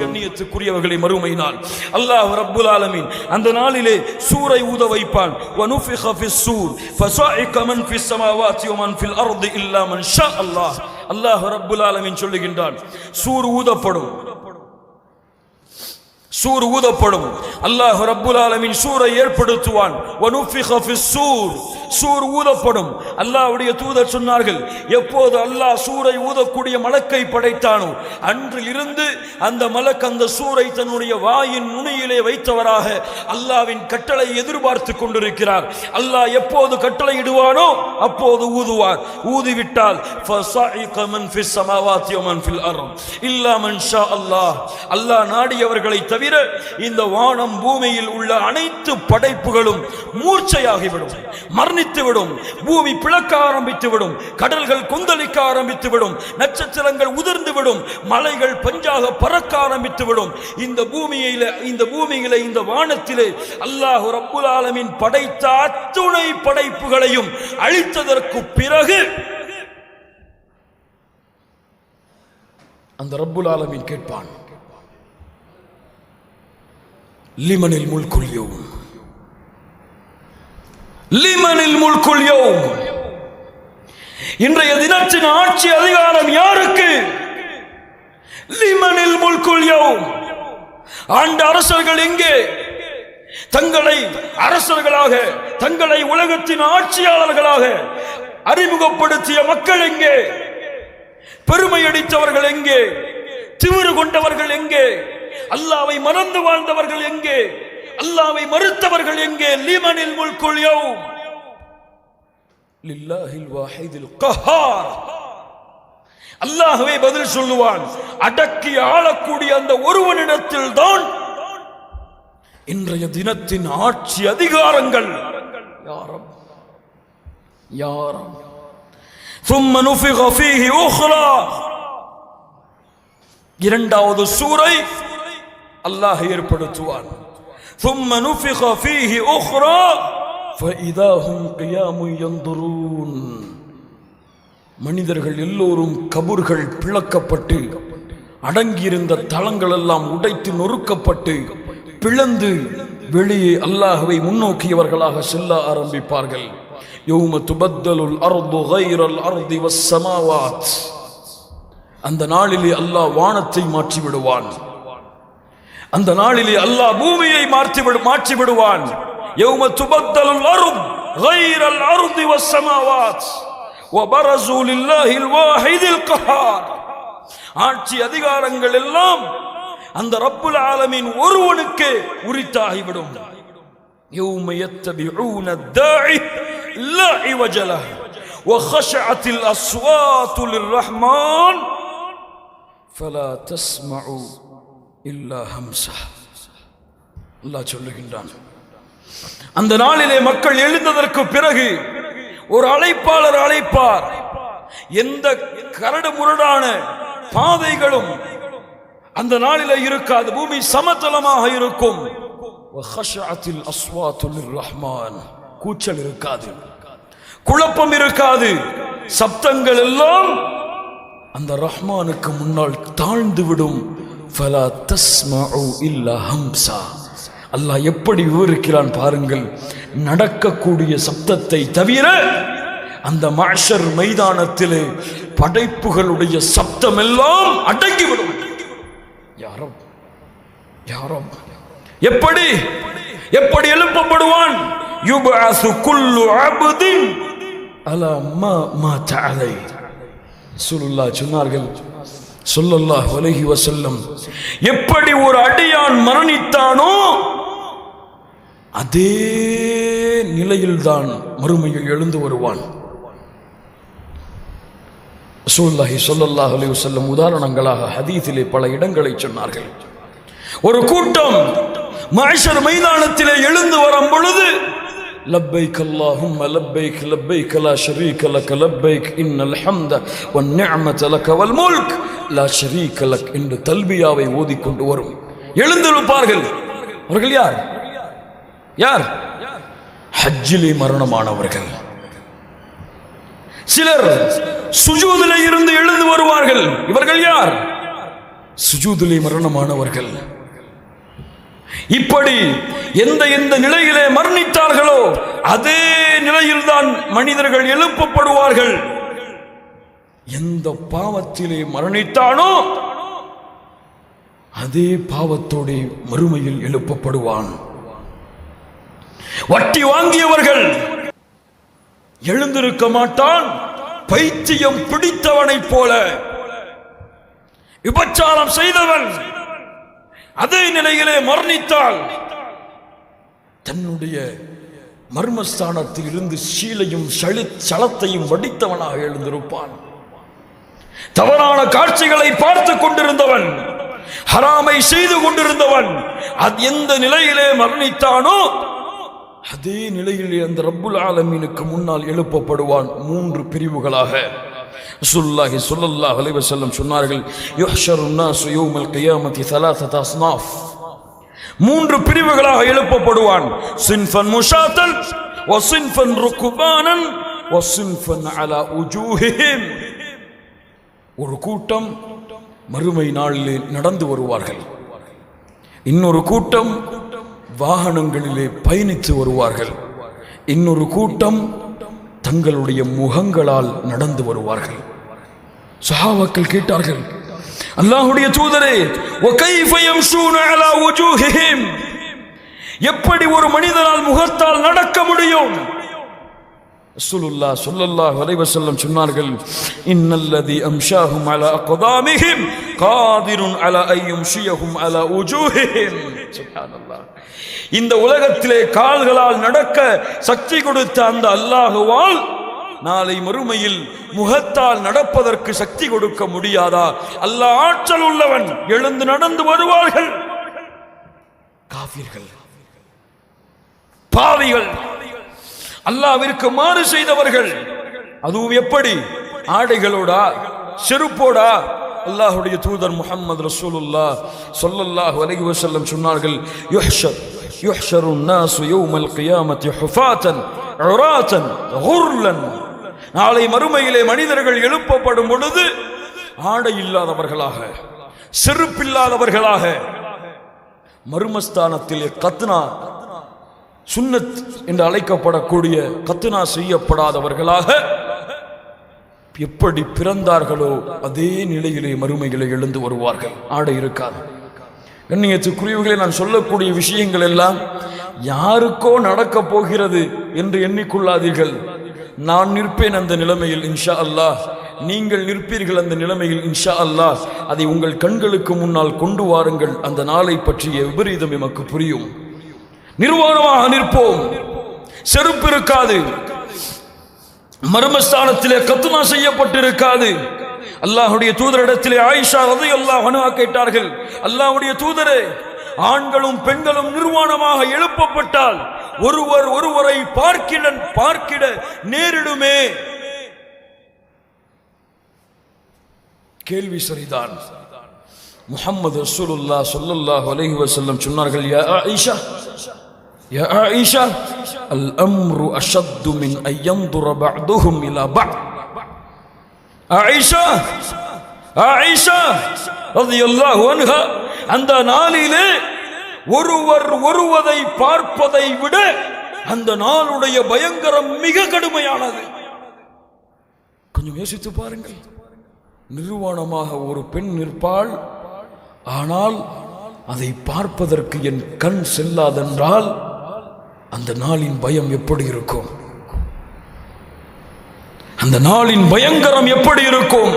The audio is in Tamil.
கண்ணியத்துக்குரியவர்களை மறுமை நாள் அல்லாஹ் ரப்புல் ஆலமீன் அந்த நாளிலே சூரை ஊத வைப்பான் வனுஃபிக ஃபிஸ்ஸூர் ஃபஸாஇக மன் ஃபிஸ் ஸமாவாதி வ மன் ஃபில் அர்தி இல்லா மன் ஷா அல்லாஹ். அல்லாஹ் ரப்புல் ஆலமீன் சொல்லுகின்றான், சூர் ஊதப்படும், சூர் ஊதப்படும். அல்லாஹ் ரப்புல் ஆலமீன் சூரை ஏற்படுத்துவான். வனுஃபிக ஃபிஸ்ஸூர், சூர் ஊதப்படும். அல்லாஹ்வுடைய தூதர் சொன்னார்கள், எப்போது அல்லாஹ் சூரை ஊதக்கூடிய மலக்கை படைத்தானோ அன்றில் இருந்து அந்த மலக் அந்த சூரை தன்னுடைய வாயின் நுனியிலே வைத்தவராக அல்லாஹ்வின் கட்டளை எதிர்பார்த்து கொண்டிருக்கிறார். அல்லாஹ் எப்போது கட்டளை இடுவானோ அப்போது ஊதுவார். ஊதிவிட்டால் ஃபஸாஇக மன் ஃபிஸ் ஸமாவாதி வ மன் ஃபில் அர்த் இல்லா மன் ஷா அல்லாஹ். அல்லாஹ் நாடியவர்களை தவிர இந்த வானம் பூமியில் உள்ள அனைத்து படைப்புகளும் மூர்ச்சையாகிவிடும், மரணித்துவிடும், பூமி பிளக்க ஆரம்பித்துவிடும், கடல்கள் கொந்தளிக்க ஆரம்பித்துவிடும், நட்சத்திரங்கள் உதிர்ந்துவிடும், மலைகள் பஞ்சாக பறக்க ஆரம்பித்துவிடும். இந்த பூமியிலே இந்த வானத்திலே அல்லாஹ் ரப்புல் ஆலமீன் படைத்த அத்துணை படைப்புகளையும் அழித்ததற்கு பிறகு அந்த ரப்புல் ஆலமீன் கேட்பான், லிமனில் முல்குல் யௌம், லிமனில் முல்குல் யௌம். இன்றைய தினத்தின் ஆட்சி அதிகாரம் யாருக்கு? லிமனில் முல்குல் யௌம். ஆண்ட அரசர்கள் எங்கே? தங்களை அரசர்களாக, தங்களை உலகத்தின் ஆட்சியாளர்களாக அறிமுகப்படுத்திய மக்கள் எங்கே? பெருமை அடித்தவர்கள் எங்கே? திமிரு கொண்டவர்கள் எங்கே? அல்லாஹ்வை மறந்து வாழ்ந்தவர்கள் எங்கே? அல்லாஹ்வை மறுத்தவர்கள் எங்கே? லிமனில் முல்குல் யௌம் லில்லாஹில் வாஹிதில் கஹார். அல்லாஹ்வே பதில் சொல்லுவான். அடக்கி ஆளக்கூடிய அந்த ஒருவனிடத்தில் தான் இன்றைய தினத்தின் ஆட்சி அதிகாரங்கள். யா ரப், யா ரப். ثم نفخ فيه أخرى. இரண்டாவது சூரை அல்லாஹ் ஏற்படுத்துவான். ثم نفخ فيه أخرى فإذا هم قيام ينظرون. மனிதர்கள் எல்லோரும் கபர்கள் பிளக்கப்பட்டு அடங்கியிருந்த தளங்கள் எல்லாம் உடைத்து நொறுக்கப்பட்டு பிளந்து வெளியே அல்லாஹ்வை முன்னோக்கியவர்களாக செல்ல ஆரம்பிப்பார்கள். யௌம துபத்தலுல் அர்து கைரல் அர்தி வஸ்ஸமாவாத். அந்த நாளிலே அல்லாஹ் வானத்தை மாற்றி விடுவான். அந்த நாளிலே அல்லாஹ் பூமியை மாற்றி விடுவான். யௌம துபத்தலுல் அர்து கைரல் அர்தி வஸ்ஸமாவாத் வபரஸு லில்லாஹில் வாஹிதில் கஹார். ஆட்சி அதிகாரங்கள் எல்லாம் அந்த ரப்புல் ஆலமீன் ஒருவனுக்கு உரித்தாகிவிடும். யௌம யத்தபிஊன தாஇ லா இவஜ லஹு வஹஷஅத்தில் அஸ்வாது லிர்ரஹ்மான் ஃபலா தஸ்மஉ இல்லா ஹம்ஸா. அல்லாஹ் சொல்லுகின்றான், அந்த நாளிலே மக்கள் எழுந்ததற்கு பிறகு ஒரு அழைப்பாளர் அழைப்பார். எந்த கரடு முரடான பாதைகளும் அந்த நாளிலே இருக்காது. பூமி சமதளமாக இருக்கும். வஹஷஅத்தில் அஸ்வாது லிர்ரஹ்மான். கூச்சல் இருக்காது, குழப்பம் இருக்காது. சப்தங்கள் எல்லாம் அந்த ரஹ்மானுக்கு முன்னால் தாழ்ந்து விடும். ஃபலா தஸ்மஉ இல்லா ஹம்ஸா. அல்லாஹ் எப்படி விவரிக்கிறான் பாருங்கள். நடக்கக்கூடிய சப்தத்தை தவிர அந்த மஹ்ஷர் மைதானத்திலே படைப்புகளுடைய சப்தம் எல்லாம் அடங்கிவிடும். யாரும் யாரும் எப்படி எப்படி எழுப்பப்படுவான்? யுபஅஸு குல்லு அப்தின் அலா மா மாத அலை. ரசூலுல்லாஹ் சொன்னார்கள் ஸல்லல்லாஹு அலைஹி வஸல்லம், எப்படி ஒரு அடியான் மரணித்தானோ அதே நிலையில்தான் மறுமையில் எழுந்து வருவான். ரசூலுல்லாஹி ஸல்லல்லாஹு அலைஹி வஸல்லம் உதாரணங்களாக ஹதீஸிலே பல இடங்களை சொன்னார்கள். ஒரு கூட்டம் மஹ்ஷர் மைதானத்திலே எழுந்து வரும் பொழுது லப்பைக் அல்லாஹும்ம லப்பைக் லப்பைக் லா ஷரீக லக லப்பைக் இன்னல் ஹம்த வன் நிஅமத லக வல் முல்க் லா ஷரீக லக் என்று தல்பியாவை ஓதிக்கொண்டு வரும். எழுந்திருப்பார்கள். அவர்கள் யார்? யார்? ஹஜ்ஜிலே மரணமானவர்கள். சிலர் சுஜூதிலே இருந்து எழுந்து வருவார்கள். இவர்கள் யார்? சுஜூதிலே மரணமானவர்கள். இப்படி எந்த எந்த நிலையிலே மரணித்தார்களோ அதே நிலையில்தான் மனிதர்கள் எழுப்பப்படுவார்கள். எந்த பாவத்திலே மரணித்தானோ அதே பாவத்தோடு மறுமையில் எழுப்பப்படுவான். வட்டி வாங்கியவர்கள் எழுந்திருக்க மாட்டான். பைத்தியம் பிடித்தவனைப் போல விபச்சாரம் செய்தவன் அதே நிலையிலே மரணித்தால் தன்னுடைய மர்மஸ்தானத்தில் இருந்து சீலையும் சலத்தையும் வடித்தவனாக எழுந்திருப்பான். தவறான காட்சிகளை பார்த்து கொண்டிருந்தவன், ஹராமை செய்து கொண்டிருந்தவன் அது எந்த நிலையிலே மரணித்தானோ அதே நிலையிலே அந்த ரப்புல் ஆலமீனுக்கு முன்னால் எழுப்பப்படுவான். 3 பிரிவுகளாக ரசூலுல்லாஹி ஸல்லல்லாஹு அலைஹி வஸல்லம் சொன்னார்கள், யுஹ்ஷருன் நாஸு யௌமல் கியாமத்தி 3 அஸ்னாஃப். 3 பிரிவுகளாக எழுப்பப்படுவான். சின்ஃபன் முஷாத்தன் வ சின்ஃபன் ருக்பானன் வ சின்ஃபன் அலா உஜூஹிஹிம். ஒரு கூட்டம் மறுமை நாளிலே நடந்து வருவார்கள். இன்னொரு கூட்டம் வாகனங்களிலே பயணித்து வருவார்கள். இன்னொரு கூட்டம் தங்களுடைய முகங்களால் நடந்து வருவார்கள். சஹாபாக்கள் கேட்டார்கள், அல்லாஹ்வுடைய தூதரே, وَكَيْفَ يَمْشُونَ عَلَى وُجُوهِهِمْ, எப்படி ஒரு மனிதனால் முகத்தால் நடக்க முடியும்? ரசூலுல்லாஹ் ஸல்லல்லாஹு அலைஹி வஸல்லம் சொன்னார்கள், இன்னல்லதி அம்ஷாஹும் அலா அக்தாமிஹிம் காதிருன் அலா அய்யும்ஷியஹும் அலா உஜூஹிஹிம். சுப்ஹானல்லாஹ். இந்த உலகத்திலே கால்களால் நடக்க சக்தி கொடுத்த அந்த அல்லாஹுவால் நாளை மறுமையில் முகத்தால் நடப்பதற்கு சக்தி கொடுக்க முடியாதா? அல்லாஹ் ஆற்றல் உள்ளவன், எழுந்து நடந்து வருவார்கள். காஃபிர்கள், பாவிகள், அல்லாஹ்விற்கு மாறு செய்தவர்கள். அதுவும் எப்படி? ஆடைகளோடா, செருப்போடா? அல்லாஹ்வுடைய தூதர் முஹம்மது ரசூலுல்லாஹ் ஸல்லல்லாஹு அலைஹி வஸல்லம் சொன்னார்கள், யுஹ்ஷருன் நாஸு யௌமல் கியாமத்தி ஹுஃபாத்தன் உராத்தன் குர்லன். நாளை மறுமையிலே மனிதர்கள் எழுப்பப்படும் பொழுது ஆடை இல்லாதவர்களாக, செருப்பில்லாதவர்களாக, மர்மஸ்தானத்திலே கத்னா, சுன்னத் என்று அழைக்கப்படக்கூடிய கத்னா செய்யப்படாதவர்களாக எப்படி பிறந்தார்களோ அதே நிலையிலே மறுமையிலே எழுந்து வருவார்கள். ஆடை இருக்காது. கண்ணியத்துக்குரியவர்களே, நான் சொல்லக்கூடிய விஷயங்கள் எல்லாம் யாருக்கோ நடக்க போகிறது என்று எண்ணிக்கொள்ளாதீர்கள். நான் நிற்பேன் அந்த நிலைமையில் இன்ஷா அல்லாஹ், நீங்கள் நிற்பீர்கள் அந்த நிலைமையில் இன்ஷா அல்லாஹ். அதை உங்கள் கண்களுக்கு முன்னால் கொண்டு வாருங்கள். அந்த நாளை பற்றிய விபரீதம் எமக்கு புரியும். நிர்வாணமாக நிற்போம், செருப்பு இருக்காது, மர்மஸ்தானத்திலே கத்னா செய்யப்பட்டிருக்காது. அல்லாஹ்வுடைய தூதரிடத்திலே ஆயிஷா ரலியல்லாஹு அன்ஹா கேட்டார்கள், அல்லாஹ்வுடைய தூதரே, ஆண்களும் பெண்களும் நிர்வாணமாக எழுப்பப்பட்டால் ஒருவர் ஒருவரை பார்க்கிட நேரிடுமே. கேள்வி சரிதான். முஹம்மது ரசூலுல்லாஹ் ஸல்லல்லாஹு அலைஹி வஸல்லம் சொன்னார்கள், யா ஆயிஷா, யா ஆயிஷா, அல் அம்ரு அஷத்து மின் அன் யன்துர பஅதுஹும் இலா பஅத். ஆயிஷா, ஆயிஷா ரலியல்லாஹு அன்ஹா, அந்த நாளிலே ஒருவர் ஒருவரை பார்ப்பதை விட அந்த நாளுடைய பயங்கரம் மிக கடுமையானது. கொஞ்சம் யோசித்து பாருங்கள். நிர்வாணமாக ஒரு பெண் நிற்பாள், ஆனால் அதை பார்ப்பதற்கு என் கண் செல்லாதென்றால் அந்த நாளின் பயம் எப்படி இருக்கும்? அந்த நாளின் பயங்கரம் எப்படி இருக்கும்?